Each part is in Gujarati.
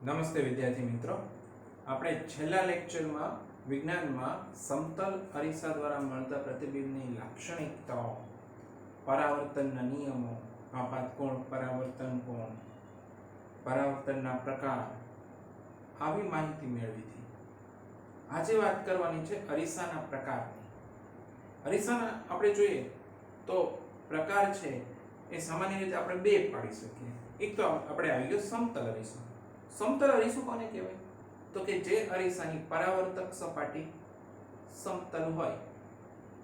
નમસ્તે વિદ્યાર્થી મિત્રો, આપણે છેલ્લા લેક્ચરમાં વિજ્ઞાનમાં સમતલ અરીસા દ્વારા મળતા પ્રતિબિંબની લાક્ષણિકતાઓ, પરાવર્તનના નિયમો, આપાત કોણ, પરાવર્તન કોણ, પરાવર્તનના પ્રકાર આવી માહિતી મેળવી હતી. આજે વાત કરવાની છે અરીસાના પ્રકારની. અરીસાના આપણે જોઈએ તો પ્રકાર છે એ સામાન્ય રીતે આપણે બે પાડી શકીએ. એક તો આપણે આવી ગયો સમતલ અરીસો. સમતલ અરીસો કોને કહેવાય? તો કે જે અરીસાની પરાવર્તક સપાટી સમતલ હોય,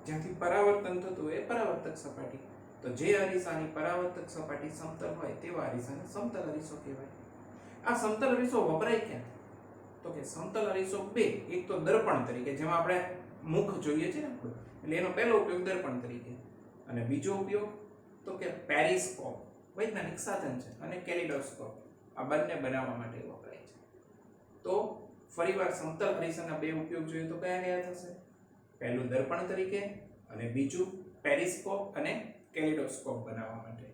જ્યાંથી પરાવર્તન થતું હોય એ પરાવર્તક સપાટી. તો જે અરીસાની પરાવર્તક સપાટી સમતલ હોય તેવા અરીસાને સમતલ અરીસો કહેવાય. આ સમતલ અરીસો વપરાય ક્યાં? તો કે સમતલ અરીસો બે, એક તો દર્પણ તરીકે, જેમાં આપણે મુખ જોઈએ છે ને, એટલે એનો પહેલો ઉપયોગ દર્પણ તરીકે, અને બીજો ઉપયોગ તો કે પેરિસ્કોપ, વૈજ્ઞાનિક સાધન છે, અને કેલિડોસ્કોપ, આ બંને બનાવવા માટે વપરાય છે. તો ફરીવાર સમતલ અરીસાના બે ઉપયોગ જોઈએ તો કયા કયા થશે? પહેલું દર્પણ તરીકે, અને બીજું પેરિસ્કોપ અને કેલિડોસ્કોપ બનાવવા માટે.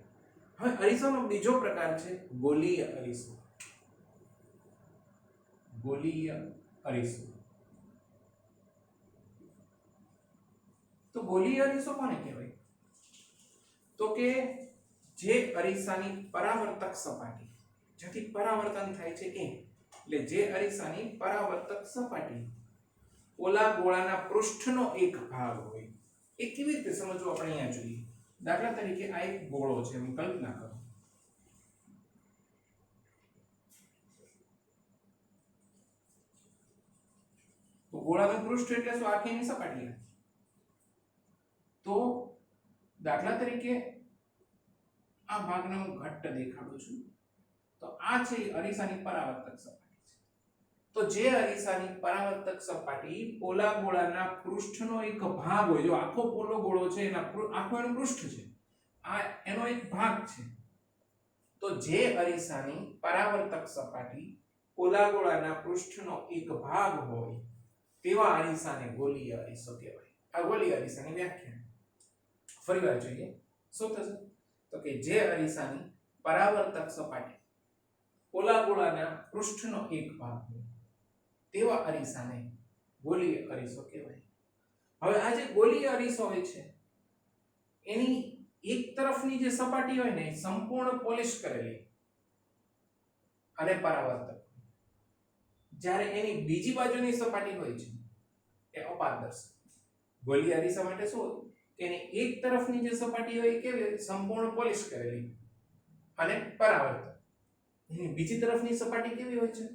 હવે અરીસાનો બીજો પ્રકાર છે ગોલીય અરીસો. ગોલીય અરીસો. તો ગોલીય અરીસો કોને કહેવાય? તો કે જે અરીસાની પરાવર્તક સપાટી, જેથી પરાવર્તન થાય છે એટલે જે અરીસાની પરાવર્તક સપાટી ઓલા ગોળાના પૃષ્ઠનો એક ભાગ હોય. એ કેવી રીતે સમજવું આપણે અહીંયા જોઈએ. દાખલા તરીકે આ એક ગોળો છે, એમ કલ્પના કરો. તો ગોળાનું પૃષ્ઠ એટલે શું? આખીની સપાટી. તો દાખલા તરીકે આ ભાગને હું ઘટ્ટ દેખાડું છું. તો આ છે અરીસાની પરાવર્તક સપાટી છે. તો જે અરીસાની પરાવર્તક સપાટી પોલા ગોળાના પૃષ્ઠનો એક ભાગ હોય, જો આખો પોલો ગોળો છે એના આખો એનું પૃષ્ઠ છે, આ એનો એક ભાગ છે. તો જે અરીસાની પરાવર્તક સપાટી પોલા ગોળાના પૃષ્ઠનો એક ભાગ હોય તેવા અરીસાને ગોલીય અરીસો કહેવાય. આ ગોલીય અરીસાની વ્યાખ્યા. ફરીવાર જોઈએ શું થશે? તો કે જે અરીસાની પરાવર્તક સપાટી પોલા ગોળાના પૃષ્ઠનો એક ભાગ હોય તેવા અરીસાને ગોલીય અરીસો કહેવાય. હવે આ જે ગોલીય અરીસો હોય છે એની એક તરફની જે સપાટી હોય ને સંપૂર્ણ પોલિશ કરેલી અને પરાવર્તક, જ્યારે એની બીજી બાજુની સપાટી હોય છે એ અપારદર્શક. ગોલીય અરીસા માટે શું હોય? એની એક તરફની જે સપાટી હોય એ કેવી? સંપૂર્ણ પોલિશ કરેલી અને પરાવર્તક. એની બીજી તરફની સપાટી કેવી હોય છે?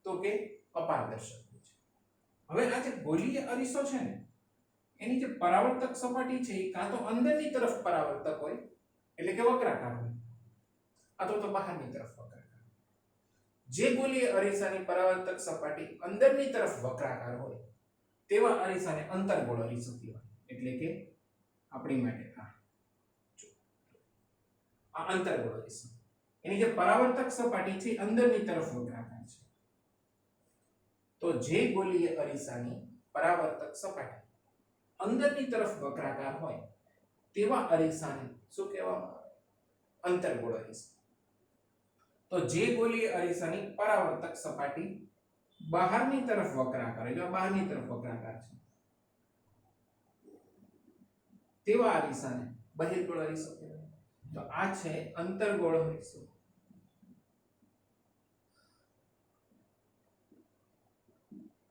તો કે અપારદર્શક હોય છે. હવે આ જે ગોલીય અરીસો છે ને એની જે પરાવર્તક સપાટી છે એ કાં તો અંદરની તરફ પરાવર્તક હોય એટલે કે વક્રાકાર હોય, અથવા તો બહારની તરફ વક્રાકાર. જે ગોલીય અરીસાની પરાવર્તક સપાટી અંદરની તરફ વક્રાકાર હોય તેવા અરીસાને અંતર્ગોળ અરીસો કહેવાય. એટલે કે આપણી માટે આ અંતર્ગોળ અરીસો, એની જે પરાવર્તક સપાટી છે અંદરની તરફ વક્રાકાર છે. તો જે ગોલીય અરીસાની પરાવર્તક સપાટી અંદરની તરફ વક્રાકાર હોય તેવા અરીસાને શું કહેવામાં આવે? અંતર્ગોળ અરીસો. તો જે ગોલીય અરીસાની પરાવર્તક સપાટી બહારની તરફ વક્રાકાર, એટલે બહારની તરફ વક્રાકાર છે તેવા અરીસાને બહિર્ગોળ અરીસો કહેવાય. તો આ છે અંતર્ગોળ અરીસો.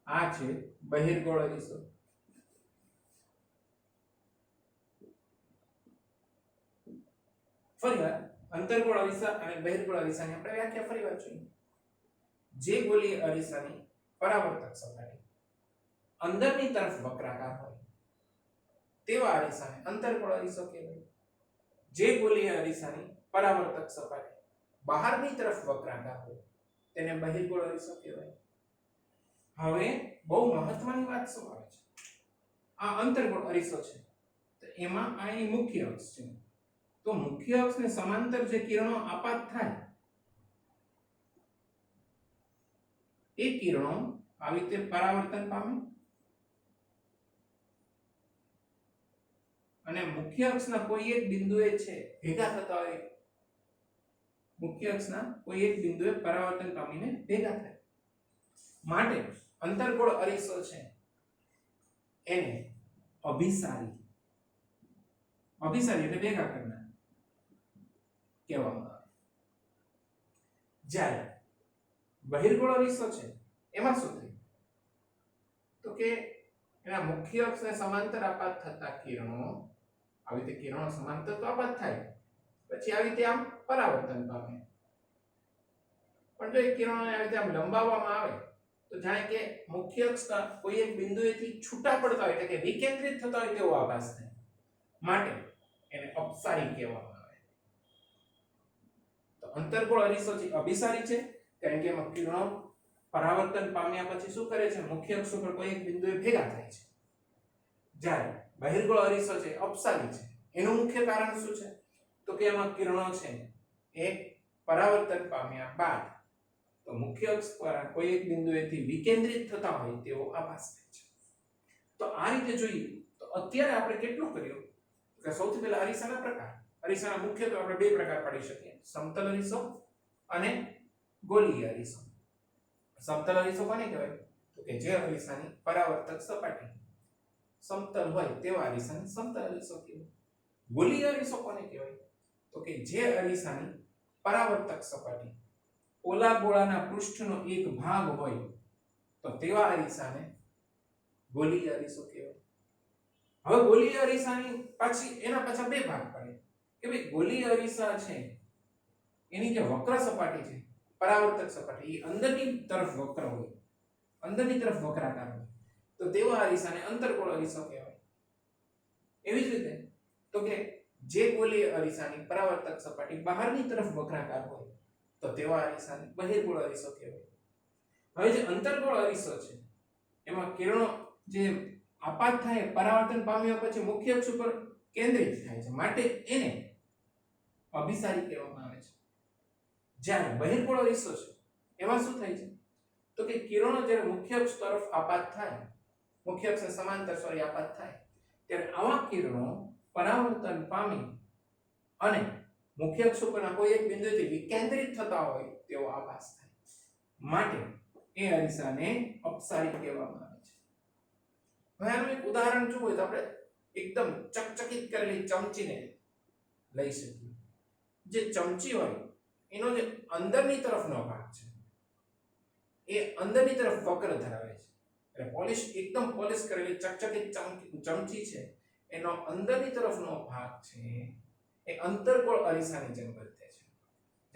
આ છે બહિર્ગોળ અરીસો. ફરીવાર અંતર્ગોળ અરીસા અને બહિર્ગોળ અરીસાની આપણે વ્યાખ્યા ફરીવાર જોઈએ. જે ગોલીય અરીસાની પરાવર્તક સપાટી અંદરની તરફ વક્રાકાર હોય તેવા અરીસાને અંતર્ગોળ અરીસો કહેવાય. જે ગોલીય અરીસાની પરાવર્તક સપાટી બહારની તરફ વક્રાકાર હોય તેને બહિર્ગોળ અરીસો કહેવાય. હવે બહુ મહત્વની વાત શું આવે છે? આ અંતર્ગોળ અરીસો છે તો એમાં આ એની મુખ્ય અક્ષ છે. તો મુખ્ય અક્ષને સમાંતર જે કિરણો આપાત થાય એ કિરણો આવી રીતે પરાવર્તન પામે અને મુખ્ય અક્ષના કોઈ એક બિંદુએ છે ભેગા થતા હોય મુખ્ય અક્ષના કોઈ એક બિંદુએ પરાવર્તન પામીને ભેગા થાય. માટે અંતર્ગોળ અરીસો છે એને અભિસારી એટલે ભેગા કરનાર કહેવામાં આવે. જ્યારે બહિર્ગોળ અરીસો છે એમાં શું થયું તો કે એના મુખ્ય અક્ષને સમાંતર આપાત થતા કિરણો, આવી રીતે કિરણો સમાંતર તો આપાત થાય, પછી આવી રીતે આમ પરાવર્તન પામે. પણ જો એ કિરણોને આવી રીતે આમ લંબાવવામાં આવે તો જાણે કે મુખ્ય અક્ષના કોઈ એક બિંદુએથી છૂટા પડતા હોય એટલે કે વિકેન્દ્રિત થતા હોય તેવો આભાસ થાય. માટે એને અપસારી કહેવામાં આવે. તો અંતર્ગોળ અરીસો છે અભિસારી છે કારણ કે એમાં કિરણો પરાવર્તન પામ્યા પછી શું કરે છે, મુખ્ય અક્ષ ઉપર કોઈ એક બિંદુએ ભેગા થાય છે. જ્યારે બહિર્ગોળ અરીસો છે અપસારી છે. એનું મુખ્ય કારણ શું છે તો કે એમાં કિરણો છે એ પરાવર્તન પામ્યા બાદ તો મુખ્ય અક્ષ પર કોઈ એક બિંદુએથી વિકેન્દ્રિત થતા હોય તેવો આભાસ થાય છે. તો આ રીતે જોઈએ તો અત્યારે આપણે કેટલું કર્યું કે સૌથી પહેલા અરીસાના પ્રકાર. અરીસાના મુખ્યત્વે આપણે બે પ્રકાર પાડી શકીએ, સમતલ અરીસો અને ગોલીય અરીસો. સમતલ અરીસો કોને કહેવાય તો કે જે અરીસાની પરાવર્તક સપાટી સમતલ હોય તેવા અરીસાને સમતલ અરીસો કહેવાય. ગોલીય અરીસો કોને કહેવાય તો કે જે અરીસાની પરાવર્તક સપાટી ઓલા ગોળાના પૃષ્ઠનો એક ભાગ હોય તો તેવા અરીસાને ગોલીય અરીસો કહેવાય. હવે ગોલીય અરીસાની એના પાછા બે ભાગ પડે કે ભાઈ ગોલીય અરીસા છે એની જે વક્ર સપાટી છે પરાવર્તક સપાટી એ અંદરની તરફ વક્ર હોય, અંદરની તરફ વક્રાકાર હોય તો તેવા અરીસાને અંતર્ગોળ અરીસો કહેવાય. એવી જ રીતે તો કે જે ગોલીય અરીસાની પરાવર્તક સપાટી બહારની તરફ વક્રાકાર હોય તો તેવા અરીસાને બહિર્ગોળ અરીસો કહેવાય. હવે જે અંતર્ગોળ અરીસો છે એમાં કિરણો જે આપાત થાય પરાવર્તન પામ્યા પછી મુખ્ય અક્ષ ઉપર કેન્દ્રિત થાય છે માટે એને અભિસારી કહેવામાં આવે છે. જ્યારે બહિર્ગોળ અરીસો છે એમાં શું થાય છે તો કે કિરણો જ્યારે મુખ્ય અક્ષ તરફ આપાત થાય, મુખ્ય અક્ષને સમાંતર આપાત થાય ત્યારે આવા કિરણો પરાવર્તન પામી અને મુખ્ય અક્ષ ઉપરના કોઈ એક બિંદુથી વિકેન્દ્રિત થતા હોય તેવો આભાસ થાય. માટે એ અરીસાને અપસારી કહેવામાં આવે છે. હવે આનું એક ઉદાહરણ જોવું હોય તો આપણે એકદમ ચકચકિત કરેલી ચમચીને લઈ શકીએ. જે ચમચી હોય એનો જે અંદરની તરફનો ભાગ છે એ અંદરની તરફ વક્ર ધરાવે છે. એટલે પોલિશ એકદમ પોલિશ કરેલી ચકચકિત ચમચી છે એનો અંદરની તરફનો ભાગ છે એ અંતર્ગોળ અરીસાની જેમ વર્તે છે.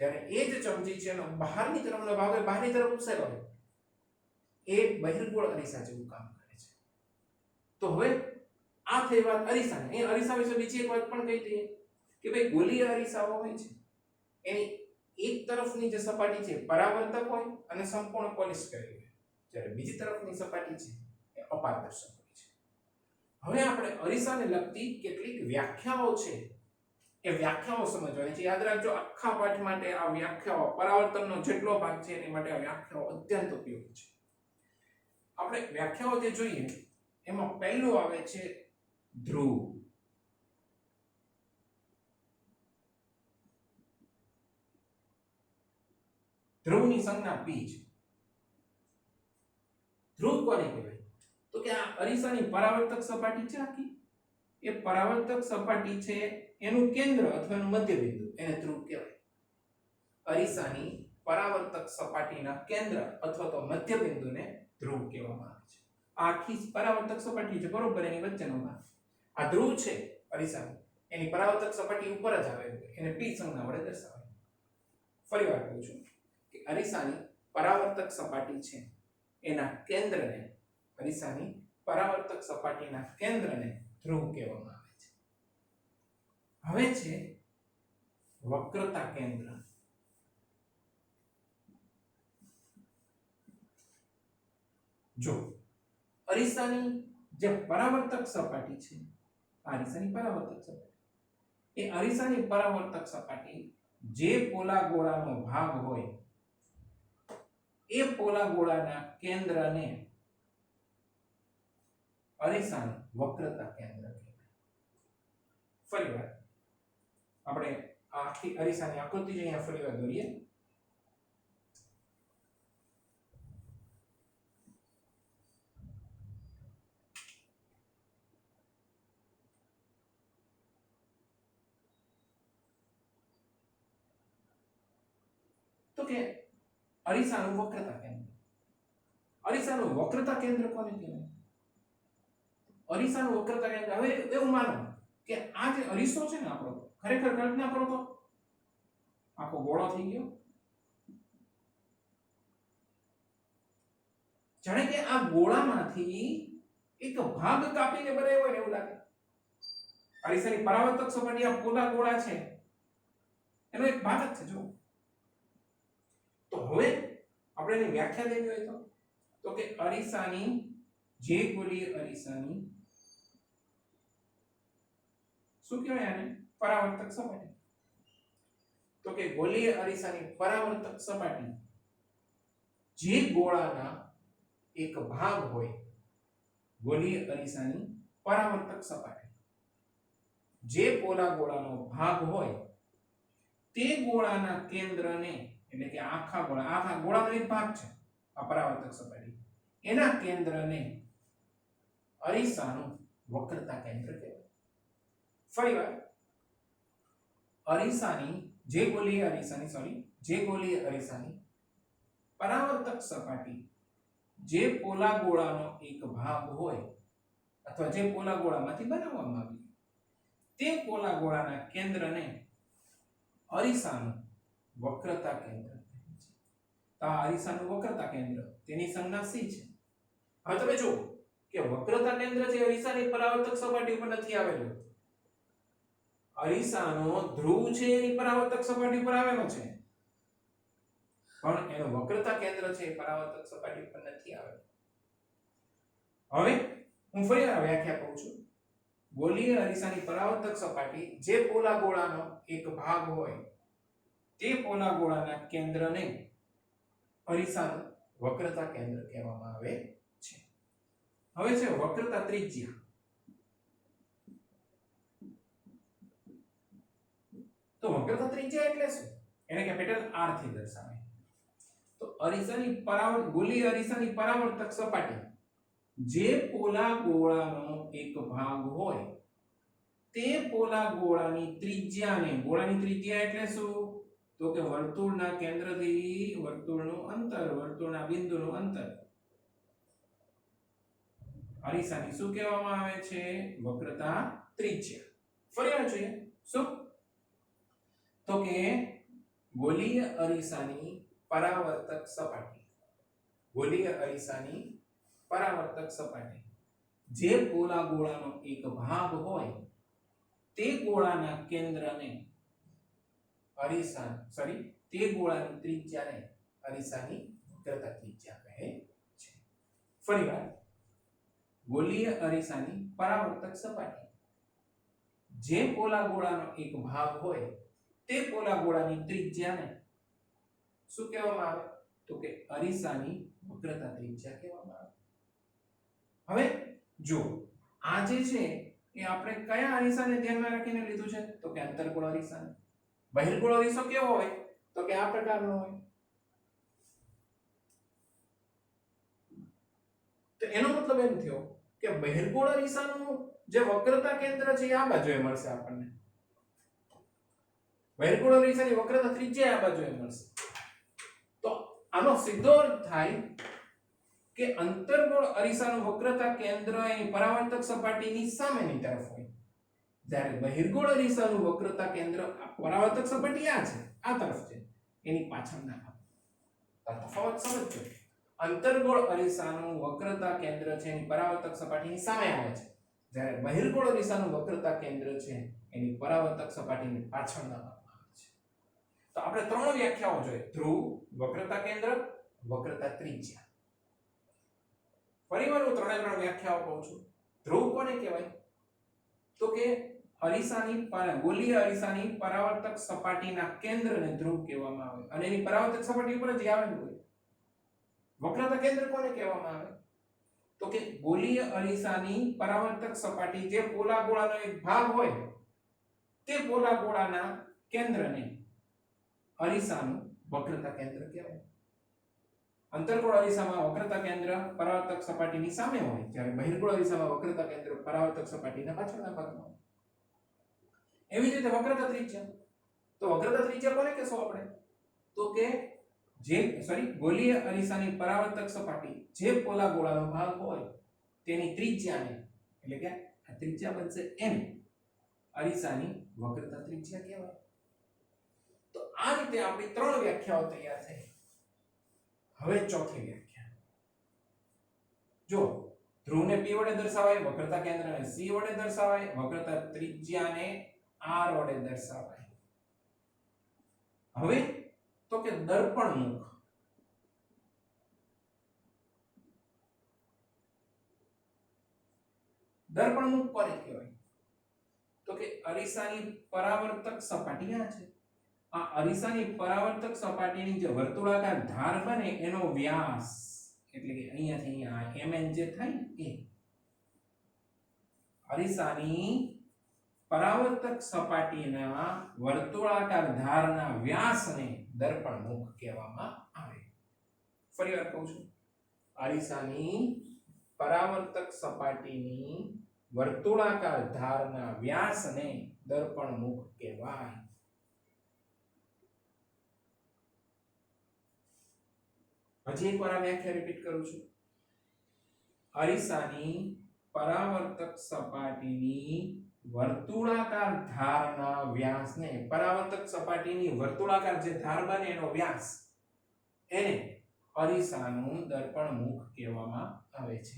જ્યારે એ જ ચમચી છે એનો બહારની તરફનો ભાગ હોય, બહારની તરફ ઉછેરો હોય એ બહિર્ગોળ અરીસા જેવું કામ કરે છે. તો હવે આ થઈ વાત અરીસાની. એ અરીસા વિશે બીજી એક વાત પણ કહી દઈએ કે ભાઈ ગોલીય અરીસાઓ હોય છે એની એક તરફની જે સપાટી છે પરાવર્તક હોય અને સંપૂર્ણ પોલિશ કરેલી હોય, જ્યારે બીજી તરફની સપાટી છે એ અપારદર્શક હોય છે. હવે આપણે અરીસાને લગતી કેટલીક વ્યાખ્યાઓ છે એ વ્યાખ્યાઓ સમજવાની છે. યાદ રાખજો આખા પાઠ માટે આ વ્યાખ્યાઓ, પરાવર્તનનો જેટલો ભાગ છે એની માટે આ વ્યાખ્યાઓ અત્યંત ઉપયોગી છે. આપણે વ્યાખ્યાઓ જે જોઈએ એમાં પહેલું આવે છે ધ્રુવ. ધ્રુવની સંજ્ઞા p છે. ધ્રુવ કોને કહેવાય તો કે આ અરીસાની પરાવર્તક સપાટી છે આખી, એ પરાવર્તક સપાટી છે એનું કેન્દ્ર અથવા એનું મધ્ય બિંદુ એને ધ્રુવ કહેવાય. અરીસાની પરાવર્તક સપાટીના કેન્દ્ર અથવા તો મધ્ય બિંદુને ધ્રુવ કહેવામાં આવે છે. આખી પરાવર્તક સપાટી છે બરોબર, એની વચ્ચેનો ભાગ આ ધ્રુવ છે અરીસાની, એની પરાવર્તક સપાટી ઉપર જ આવે એને p સંજ્ઞા વડે દર્શાવાય. ફરીવાર કહું છું કે અરીસાની પરાવર્તક સપાટી છે એના કેન્દ્રને, અરીસાની પરાવર્તક સપાટીના કેન્દ્રને ધ્રુવ કહેવામાં આવે છે. હવે છે વક્રતા કેન્દ્ર. જો અરીસાની જે પરાવર્તક સપાટી છે, અરીસાની પરાવર્તક સપાટી, એ અરીસાની પરાવર્તક સપાટી જે પોલા ગોળાનો ભાગ હોય એ પોલા ગોળાના કેન્દ્રને અરીસાનું વક્રતા કેન્દ્ર કહેવાય. ફરીવાર આપણે આખી અરીસાની આકૃતિ જ અહીંયા ફરીવાર દોરીએ. તો કે અરીસાનું વક્રતા કેન્દ્ર. અરીસાનું વક્રતા કેન્દ્ર કોને કહેવાય? અરીસાનું વક્રતા કેન્દ્ર, હવે એવું માનો કે આ જે અરીસો છે ને આપણો, ખરેખર કલ્પના કરો તો આખો ગોળો થઈ ગયો. જાણે કે આ ગોળામાંથી એક ભાગ કાપીને બનાવ્યો હોય ને એવું લાગે. અરીસાની પરાવર્તક સપાટી આ પોલા ગોળા છે એનો એક ભાગ જ છે. જો તો હવે આપણે એની વ્યાખ્યા દેવી હોય તો કે અરીસાની, જે ગોળીય અરીસાની શું કહેવાય આને? પરાવર્તક સપાટી. તો કે ગોળીય અરીસાની પરાવર્તક સપાટી જે ગોળાના એક ભાગ હોય, ગોળીય અરીસાની પરાવર્તક સપાટી જે પોલા ગોળાનો ભાગ હોય તે ગોળાના કેન્દ્રને, એટલે કે આખા ગોળાનો એક ભાગ છે આ પરાવર્તક સપાટી, એના કેન્દ્રને અરીસાનું વક્રતા કેન્દ્ર કહેવાય. ફરીવાર, અરીસાની જે ગોળીય અરીસાની પરાવર્તક સપાટી જે પોલા ગોળાનો એક ભાગ હોય અથવા જે પોલા ગોળામાંથી બનાવવામાં આવી તે પોલા ગોળાના કેન્દ્રને અરીસાનું વક્રતા કેન્દ્ર કહે છે. તો આ અરીસાનું વક્રતા કેન્દ્ર, તેની સંજ્ઞા C છે. હવે તમે જુઓ કે વક્રતા કેન્દ્ર છે અરીસાની પરાવર્તક સપાટી ઉપર નથી આવેલું. અરીસાનો ધ્રુવ છે એની પરાવર્તક સપાટી પર આવેલો છે, પણ એનું વક્રતા કેન્દ્ર છે એ પરાવર્તક સપાટી પર નથી આવેલું. હવે હું ફરી વ્યાખ્યા કહું છું. ગોળીય અરીસાની પરાવર્તક સપાટી જે પોલા ગોળાનો એક ભાગ હોય તે પોલા ગોળાના કેન્દ્રને અરીસાનું વક્રતા કેન્દ્ર કહેવામાં આવે છે. હવે છે વક્રતા ત્રિજ્યા. તો વક્રતા ત્રિજ્યા એટલે શું? એને કેપિટલ R થી દર્શાવે. તો ગોળીય અરીસાની પરાવર્તક સપાટી જે પોલા ગોળાનો એક ભાગ હોય તે પોલા ગોળાની ત્રિજ્યાને, ગોળાની ત્રિજ્યા એટલે શું? તો કે વર્તુળના કેન્દ્રથી વર્તુળનું અંતર, વર્તુળના બિંદુનું અંતર, અરીસાની શું કહેવામાં આવે છે? વક્રતા ત્રિજ્યા. ફરી જોઈએ શું? તો કે ગોળીય અરીસાની પરાવર્તક સપાટી, ગોળીય અરીસાની પરાવર્તક સપાટી જે પોલા ગોળાનો એક ભાગ હોય તે ગોળાના કેન્દ્રને તે ગોળાની ત્રિજ્યાને અરીસાની વક્રતા ત્રિજ્યા કહે છે. ફરીવાર, ગોળીય અરીસાની પરાવર્તક સપાટી જે પોલા ગોળાનો એક ભાગ હોય તે પોલા ગોળાની ત્રિજ્યાને શું કહેવામાં આવે? તો કે અરીસાની વક્રતા ત્રિજ્યા કહેવામાં આવે. હવે જો આ જે છે એ આપણે કયા અરીસાને ધ્યાનમાં રાખીને લીધું છે? તો કે અંતર્ગોળ અરીસાને. બહિર્ગોળ અરીસો કેવો હોય? તો કે આ પ્રકારનો હોય. તો એનો મતલબ એમ થયો કે બહિર્ગોળ અરીસાનું જે વક્રતા કેન્દ્ર છે એ આ બાજુએ મળશે આપણને. બહિર્ગોળ અરીસાની વક્રતા ત્રિજ્યા આ બાજુએ મળશે. તો આનો સીધો અર્થ થાય કે અંતર્ગોળ અરીસાનું વક્રતા કેન્દ્ર એની પરાવર્તક સપાટીની સામેની તરફ હોય, જ્યારે બહિર્ગોળ અરીસાનું વક્રતા કેન્દ્ર પરાવર્તક સપાટી આ છે, આ તરફ છે, એની પાછળના ભાગ. તફાવત સમજો. અંતર્ગોળ અરીસાનું વક્રતા કેન્દ્ર છે એની પરાવર્તક સપાટીની સામે આવે છે, જ્યારે બહિર્ગોળ અરીસાનું વક્રતા કેન્દ્ર છે એની પરાવર્તક સપાટીની પાછળના ભાગમાં આવે છે. તો આપણે ત્રણ વ્યાખ્યાઓ જોઈ: ધ્રુવ, વક્રતા કેન્દ્ર, વક્રતા ત્રિજ્યા. ફરીવાર હું ત્રણે ત્રણ વ્યાખ્યાઓ કહું છું. ધ્રુવ કોને કહેવાય? તો કે ગોળીય અરીસાની પરાવર્તક સપાટીના કેન્દ્રને ધ્રુવ કહેવામાં આવે અને એની પરાવર્તક સપાટી ઉપર જ આવેલું હોય. વક્રતા કેન્દ્ર કોને કહેવામાં આવે? તો કે ગોળીય અરીસાની પરાવર્તક સપાટી જે પોલા ગોળાનો એક ભાગ હોય તે પોલા ગોળાના કેન્દ્રને અરીસાનું વક્રતા કેન્દ્ર કહેવાય. અંતર્ગોળ અરીસામાં વક્રતા કેન્દ્ર પરાવર્તક સપાટીની સામે હોય, જ્યારે બહિર્ગોળ અરીસામાં વક્રતા કેન્દ્ર પરાવર્તક સપાટીના પાછળના ભાગમાં હોય. એવી જ રીતે વક્રતા ત્રિજ્યા. તો વક્રતા ત્રિજ્યા કોને કહેશું આપણે? તો કે ગોલીય અરીસાની પરાવર્તક સપાટી જે પોલા ગોળાનો ભાગ હોય તેની ત્રિજ્યાને, એટલે કે આ ત્રિજ્યા બનશે m, અરીસાની વક્રતા ત્રિજ્યા કહેવાય. તો આ રીતે આપણી 3 વ્યાખ્યાઓ તૈયાર થઈ. હવે ચોથી વ્યાખ્યા જો, ધ્રુવને p વડે દર્શાવાય, વક્રતા કેન્દ્રને c વડે દર્શાવાય, વક્રતા ત્રિજ્યાને r વડે દર્શાવાય. હવે તો કે દર્પણમુખ. દર્પણમુખ કોને કહેવાય? તો કે અરીસાની પરાવર્તક સપાટી આ છે. આ અરીસાની પરાવર્તક સપાટીની જે વર્તુળાકાર ધાર બને એનો વ્યાસ, એટલે કે અહીંયાથી અહીંયા mn જે થાય એ અરીસાની પરાવર્તક સપાટીના વર્તુળાકાર ધારના વ્યાસને દર્પણમુખ કહેવામાં આવે. ફરીવાર કહું છું, અરીસાની પરાવર્તક સપાટીની વર્તુળાકાર ધારના વ્યાસને દર્પણમુખ કહેવાય. હજી એકવાર આ વ્યાખ્યા રિપીટ કરું છું. અરીસાની પરાવર્તક સપાટીની વર્તુળાકાર ધારના વ્યાસને, પરાવર્તક સપાટીની વર્તુળાકાર જે ધાર બને એનો વ્યાસ, એને અરીસાનું દર્પણમુખ કહેવામાં આવે છે.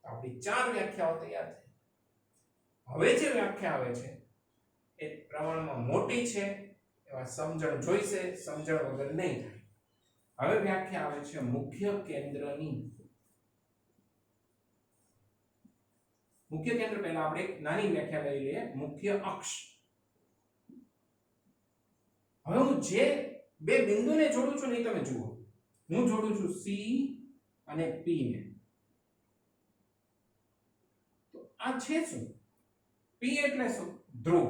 આપણી 4 વ્યાખ્યાઓ તૈયાર થઈ. હવે જે વ્યાખ્યા આવે છે એ પ્રમાણમાં મોટી છે, એવા સમજણ જોઈશે, સમજણ વગર નહીં થાય. હવે વ્યાખ્યા આવે છે મુખ્ય કેન્દ્રની. મુખ્ય કેન્દ્ર પહેલા આપણે એક નાની વ્યાખ્યા લઈ લઈએ. મુખ્ય અક્ષ. હવે હું જે બે બિંદુને જોડું છું, નહીં તમે જુઓ, હું જોડું છું C અને P ને. તો આ છે શું? P એટલે શું? ધ્રુવ.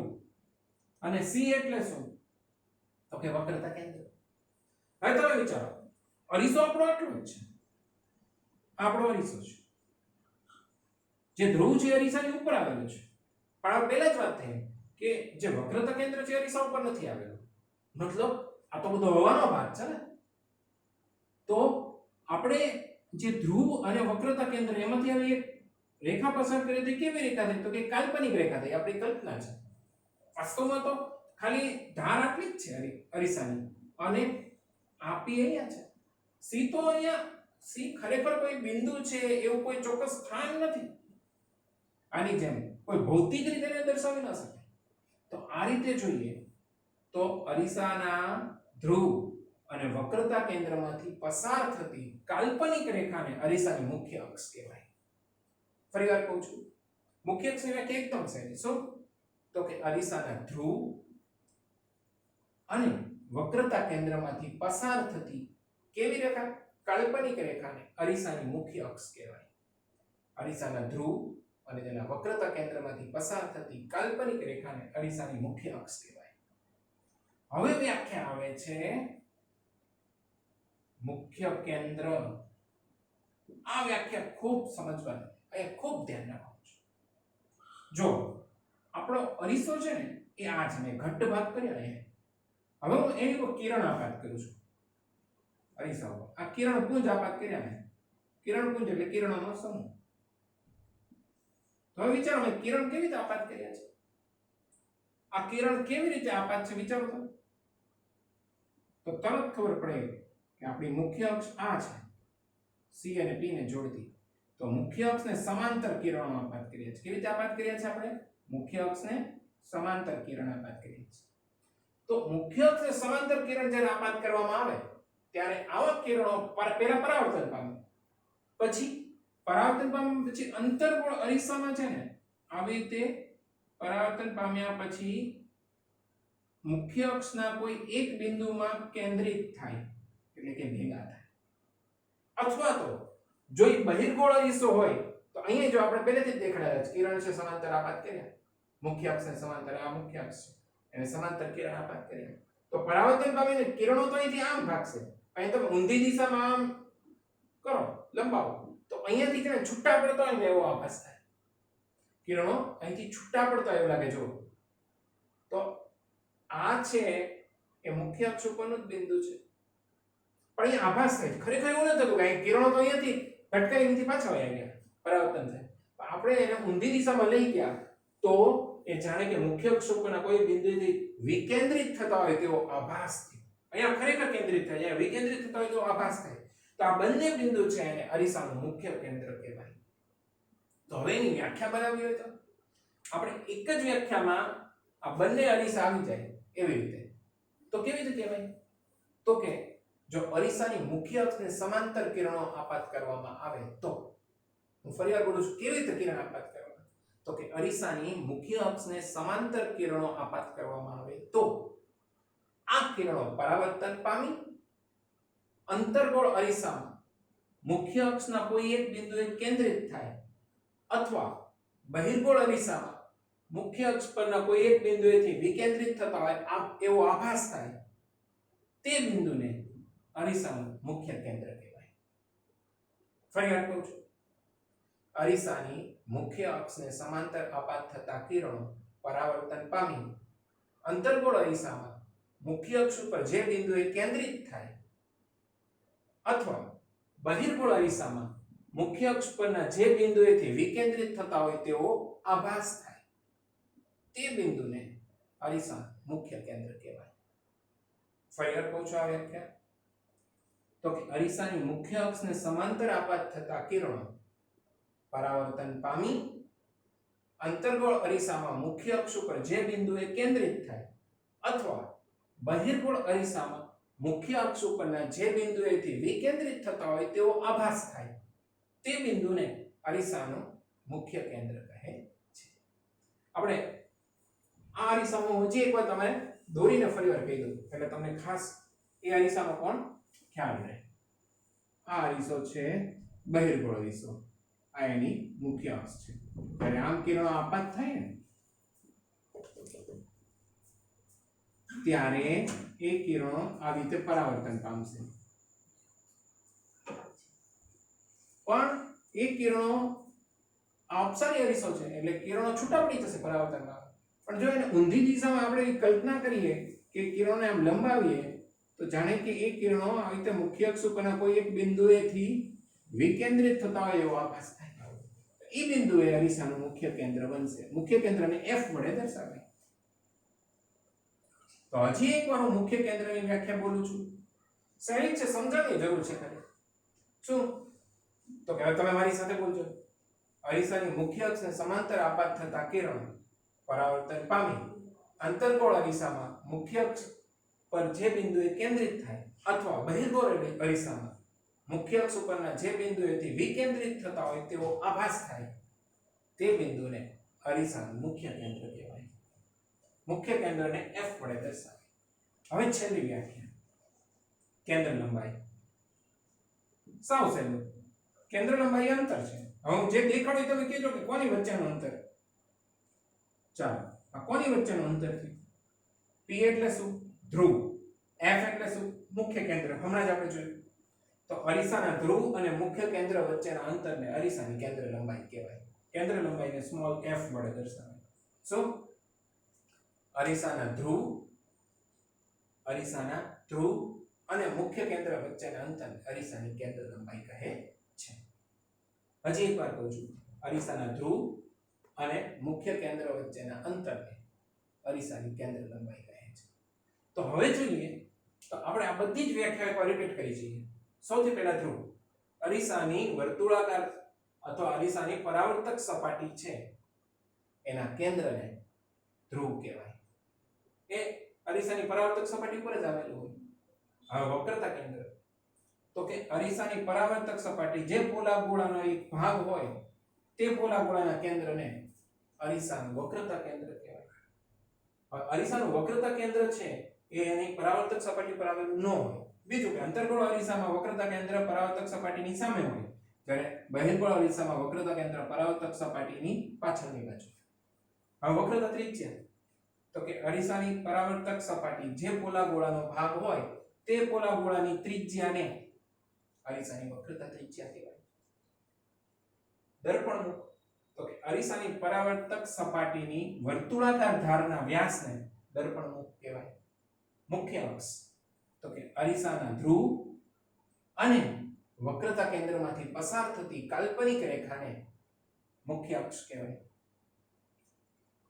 અને C એટલે શું? તો કે વક્રતા કેન્દ્ર. હવે તમે વિચારો, અરીસો આપણો આટલો જ છે, આપણો અરીસો છે. જે ધ્રુવ છે અરીસાની ઉપર આવેલો છે. પણ આ પહેલા જ વાત થઈ કે જે વક્રતા કેન્દ્ર છે અરીસા ઉપર નથી આવેલું. મતલબ આ તો બધો હવાનો ભાગ છે ને. તો આપણે જે ધ્રુવ અને વક્રતા કેન્દ્ર એમાંથી આવી એક રેખા પસાર કરી તો કેવી રેખા થઈ? તો કે કાલ્પનિક રેખા થઈ, આપણી કલ્પના છે. વાસ્તવમાં તો ખાલી ધાર આટલી જ છે અરીસાની, અને આ P અહીંયા છે. C તો અહીંયા, C ખરેખર કોઈ બિંદુ છે એવું કોઈ ચોક્કસ સ્થાન નથી. આની જેમ કોઈ ભૌતિક રીતે એને દર્શાવી ન શકે. તો આ રીતે જોઈએ તો અરીસાના ધ્રુવ અને વક્રતા કેન્દ્રમાંથી પસાર થતી કાલ્પનિક રેખાને અરીસાની મુખ્ય અક્ષ કહેવાય. ફરીવાર કહું છું, મુખ્ય અક્ષની વ્યાખ્યા એકદમ સહેલી. શું? તો કે અરીસાના ધ્રુવ અને વક્રતા કેન્દ્રમાંથી પસાર થતી કેવી રેખા? કાલ્પનિક રેખાને અરીસાની મુખ્ય અક્ષ કહેવાય. અરીસાના ધ્રુવ અને તેના વક્રતા કેન્દ્રમાંથી પસાર થતી કાલ્પનિક રેખાને અરીસાની મુખ્ય અક્ષ કહેવાય. હવે વ્યાખ્યા આવે છે મુખ્ય કેન્દ્ર. આ વ્યાખ્યા ખૂબ સમજવાની, અહીંયા ખૂબ ધ્યાન રાખવાનું છે. જો આપણો અરીસો છે ને એ આ છે, મેં ઘટ્ટ ભાગ કર્યો ને. હવે હું એની ઉપર કિરણ આપાત કરું છું. અરીસા ઉપર આ કિરણ પુંજ આપાત કર્યા ને. કિરણ પુંજ એટલે કિરણોનો સમૂહ. તો હવે વિચારો, મેં કિરણ કેવી રીતે આપાત કર્યા છે? આ કિરણ કેવી રીતે આપાત છે વિચારો તો તરત ખબર પડે કે આપણી મુખ્ય અક્ષ આ છે, C અને P ને જોડતી. તો મુખ્ય અક્ષને સમાંતર કિરણો આપાત કર્યા છે. કેવી રીતે આપાત કર્યા છે આપણે? મુખ્ય અક્ષને સમાંતર કિરણ આપાત કર્યા છે. તો મુખ્ય અક્ષને સમાંતર કિરણ જ્યારે આપાત કરવામાં આવે ત્યારે આવા કિરણો પહેલા પરાવર્તન પામે, પછી પરાવર્તન પામ્યા પછી અંતર્ગોળ અરીસામાં છે ને આવી રીતે પરાવર્તન પામ્યા પછી મુખ્ય અક્ષના કોઈ એક બિંદુમાં કેન્દ્રિત થાય, એટલે કે ભેગા થાય. અથવા તો જો એ બહિર્ગોળ અરીસો હોય તો અહીંયા જો આપણે પહેલેથી જ દેખાડ્યા છે, કિરણ છે સમાંતર આપાત કર્યા, મુખ્ય અક્ષને સમાંતર આ મુખ્ય અક્ષ છે, એને સમાંતર કિરણ આપાત કરીએ તો પરાવર્તન પામીને કિરણો તો અહીંથી આમ ભાગશે, અહીં તમે ઊંધી દિશામાં આમ કરો લંબાવો તો અહીંયાથી કિરણ છૂટા પડતા હોય ને એવો આભાસ થાય, કિરણો અહીંથી છૂટા પડતા એવું લાગે. જો તો આ છે એ મુખ્ય અક્ષ ઉપરનું જ બિંદુ છે, પણ અહીંયા આભાસ થાય. ખરેખર એવું નથી થતું કે કિરણો તો અહીંયાથી ભટકાઈ અહીંથી પાછા વયા ગયા, પરાવર્તન થાય. આપણે એને ઊંધી દિશામાં લઈ ગયા તો એ જાણે કે મુખ્ય અક્ષ ઉપરના કોઈ બિંદુથી વિકેન્દ્રિત થતા હોય તેવો આભાસ થાય. અહીંયા ખરેખર કેન્દ્રિત થાય, અહીંયા વિકેન્દ્રિત થતા હોય તેવો આભાસ થાય. તો આ બંને બિંદુ છે એને અરીસાનું મુખ્ય કેન્દ્ર કહેવાય. તો હવે એની વ્યાખ્યા બનાવવી હોય તો આપણે એક જ વ્યાખ્યામાં આ બંને અરીસા આવી જાય એવી રીતે. તો કેવી રીતે કહેવાય? તો કે જો અરીસાની મુખ્ય અક્ષને સમાંતર કિરણો આપાત કરવામાં આવે તો, હું ફરીવાર બોલું છું, કેવી રીતે કિરણ આપાત કરવામાં? તો કે અરીસાની મુખ્ય અક્ષને સમાંતર કિરણો આપાત કરવામાં આવે તો આ કિરણો પરાવર્તન પામી અંતર્ગોળ અરીસામાં મુખ્ય અક્ષના કોઈ એક બિંદુએ કેન્દ્રિત થાય અથવા બહિર્ગોળ અરીસામાં મુખ્ય અક્ષ પરના કોઈ એક બિંદુએથી વિકેન્દ્રિત થતા હોય એવો આભાસ થાય, તે બિંદુને અરીસાનું મુખ્ય કેન્દ્ર કહેવાય. ફરી વાર કહું છું, અરીસાની મુખ્ય અક્ષને સમાંતર આપાત થતા કિરણો પરાવર્તન પામી અંતર્ગોળ અરીસામાં મુખ્ય અક્ષ ઉપર જે બિંદુએ કેન્દ્રિત થાય અથવા બહિર્ગોળ અરીસામાં મુખ્ય અક્ષ પરના જે બિંદુએથી વિકેન્દ્રિત થતા હોય તેવો આભાસ થાય, તે બિંદુને અરીસાનું મુખ્ય કેન્દ્ર કહેવાય. ફરી વાર કહું છું આ વ્યાખ્યા. તો કે અરીસાની મુખ્ય અક્ષને સમાંતર આપાત થતા કિરણો પરાવર્તન પામી અંતર્ગોળ અરીસામાં મુખ્ય અક્ષ ઉપર જે બિંદુએ કેન્દ્રિત થાય અથવા બહિર્ગોળ અરીસામાં મુખ્ય અક્ષ ઉપરના જે બિંદુએથી વિકેન્દ્રિત થતા હોય તેવો આભાસ થાય, તે બિંદુને અરીસાનું મુખ્ય કેન્દ્ર કહે છે. આપણે આ અરીસામાં હજી એકવાર તમે દોરીને ફરીવાર કહી દઉં એટલે તમને ખાસ એ અરીસાનો પણ ખ્યાલ રહે. આ અરીસો છે બહિર્ગોળ અરીસો, આ એની મુખ્ય અક્ષ છે. જ્યારે આમ કિરણો આપાત થાય ને ત્યારે એ કિરણો આવી રીતે પરાવર્તન પામશે, પણ એ કિરણો અપસારી અરીસો છે એટલે કિરણો છૂટા પડી જશે પરાવર્તનમાં. પણ જો એને ઊંધી દિશામાં આપણે કલ્પના કરીએ કે કિરણોને આમ લંબાવીએ તો જાણે કે એ કિરણો આવી રીતે મુખ્ય અક્ષ ઉપરના કોઈ એક બિંદુએથી વિકેન્દ્રિત થતા હોય એવો આભાસ થાય. એ બિંદુએ અરીસાનું મુખ્ય કેન્દ્ર બનશે. મુખ્ય કેન્દ્રને F વડે દર્શાવાય. તો હજી એકવાર હું મુખ્ય કેન્દ્રની વ્યાખ્યા બોલું છું. સહેજ છે, સમજણની જરૂર છે ખરી. શું? તો કે હવે તમે મારી સાથે બોલજો. અરીસાની મુખ્ય અક્ષને સમાંતર આપાત થતા કિરણો પરાવર્તન પામી અંતર્ગોળ અરીસામાં મુખ્ય અક્ષ પર જે બિંદુએ કેન્દ્રિત થાય અથવા બહિર્ગોળ અરીસામાં મુખ્ય અક્ષ ઉપરના જે બિંદુએથી વિકેન્દ્રિત થતા હોય તેવો આભાસ થાય, તે બિંદુને અરીસાનું મુખ્ય કેન્દ્ર કહેવાય. મુખ્ય કેન્દ્રને F વડે દર્શાવે. હવે છેલ્લી વ્યાખ્યા, કેન્દ્ર લંબાઈ. સાવ સહેલું, કેન્દ્ર લંબાઈ અંતર છે. હવે હું જે દેખાડું તમે કહેજો કે કોની વચ્ચેનું અંતર. ચાલો, આ કોની વચ્ચેનું અંતર છે? P એટલે શું? ધ્રુવ. F એટલે શું? મુખ્ય કેન્દ્ર. હમણાં જ આપણે જોયું. તો અરીસાના ધ્રુવ અને મુખ્ય કેન્દ્ર વચ્ચેના અંતરને અરીસાની કેન્દ્ર લંબાઈ કહેવાય. કેન્દ્ર લંબાઈને સ્મોલ f વડે દર્શાવાય. શું? અરીસાના ધ્રુવ અને મુખ્ય કેન્દ્ર વચ્ચેના અંતરને અરીસાની કેન્દ્ર લંબાઈ કહે છે. હજી એકવાર કહું છું, અરીસાના ધ્રુવ અને મુખ્ય કેન્દ્ર વચ્ચેના અંતરને અરીસાની કેન્દ્ર લંબાઈ કહે છે. તો હવે જોઈએ તો આપણે આ બધી જ વ્યાખ્યા એકવાર રિપીટ કરી છીએ. સૌથી પહેલા ધ્રુવ, અરીસાની વર્તુળાકાર અથવા અરીસાની પરાવર્તક સપાટી છે એના કેન્દ્રને ધ્રુવ કહેવાય. એ અરીસાની પરાવર્તક સપાટી પર જ આવેલું હોય. હવે વક્રતા કેન્દ્ર, તો કે અરીસાની પરાવર્તક સપાટી જે પોલા ગોળાનો એક ભાગ હોય તે પોલા ગોળાના કેન્દ્રને અરીસાનું વક્રતા કેન્દ્ર કહેવાય. હવે અરીસાનું વક્રતા કેન્દ્ર છે એ એની પરાવર્તક સપાટી પર આવેલું ન હોય. બીજું કે અંતર્ગોળ અરીસામાં વક્રતા કેન્દ્ર પરાવર્તક સપાટીની સામે હોય, જ્યારે બહિર્ગોળ અરીસામાં વક્રતા કેન્દ્ર પરાવર્તક સપાટીની પાછળની બાજુ. હવે વક્રતા ત્રિજ્યા, તો કે અરીસાની પરાવર્તક સપાટી જે પોલા ગોળાનો ભાગ હોય તે પોલા ગોળાની ત્રિજ્યાને અરીસાની વક્રતા ત્રિજ્યા કહેવાય. દર્પણમુખ તો કે અરીસાની પરાવર્તક સપાટીની વર્તુળાકાર ધારના વ્યાસને દર્પણમુખ કહેવાય. મુખ્ય અક્ષ તો કે અરીસાના ધ્રુવ અને વક્રતા કેન્દ્રમાંથી પસાર થતી કાલ્પનિક રેખાને મુખ્ય અક્ષ કહેવાય.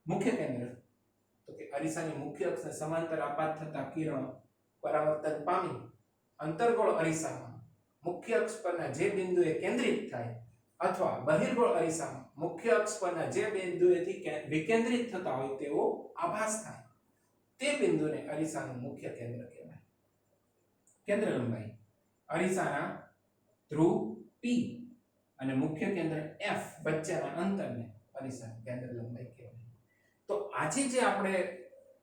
મુખ્ય કેન્દ્ર તો કે અરીસાની મુખ્ય અક્ષને સમાંતર આપાત થતા કિરણો પરાવર્તન પામી અંતર્ગોળ અરીસામાં મુખ્ય અક્ષ પરના જે બિંદુએ કેન્દ્રિત થાય અથવા બહિર્ગોળ અરીસામાં મુખ્ય અક્ષ પરના જે બિંદુએથી વિકેન્દ્રિત થતા હોય તેવો આભાસ થાય તે બિંદુને અરીસાનું મુખ્ય કેન્દ્ર કહેવાય. કેન્દ્ર લંબાઈ અરીસાના ધ્રુવ P અને મુખ્ય કેન્દ્ર F વચ્ચેના અંતરને અરીસાનું કેન્દ્ર લંબાઈ કહેવાય. તો આજે જે આપણે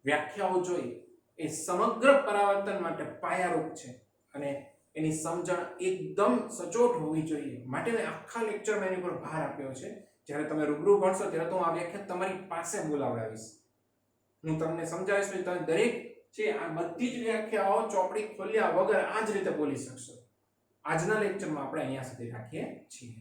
વ્યાખ્યાઓ જોઈ એ સમગ્ર પરાવર્તન માટે પાયારૂપ છે અને એની સમજણ એકદમ સચોટ હોવી જોઈએ માટે મેં આખા લેક્ચરમાં એની પર ભાર આપ્યો છે. જ્યારે તમે રૂબરૂ ભણશો ત્યારે તો હું આ વ્યાખ્યા તમારી પાસે બોલાવડાવીશ, હું તમને સમજાવીશ કે તમે દરેક છે આ બધી જ વ્યાખ્યાઓ ચોપડી ખોલ્યા વગર આ જ રીતે બોલી શકશો. આજના લેક્ચરમાં આપણે અહીંયા સુધી રાખીએ છીએ.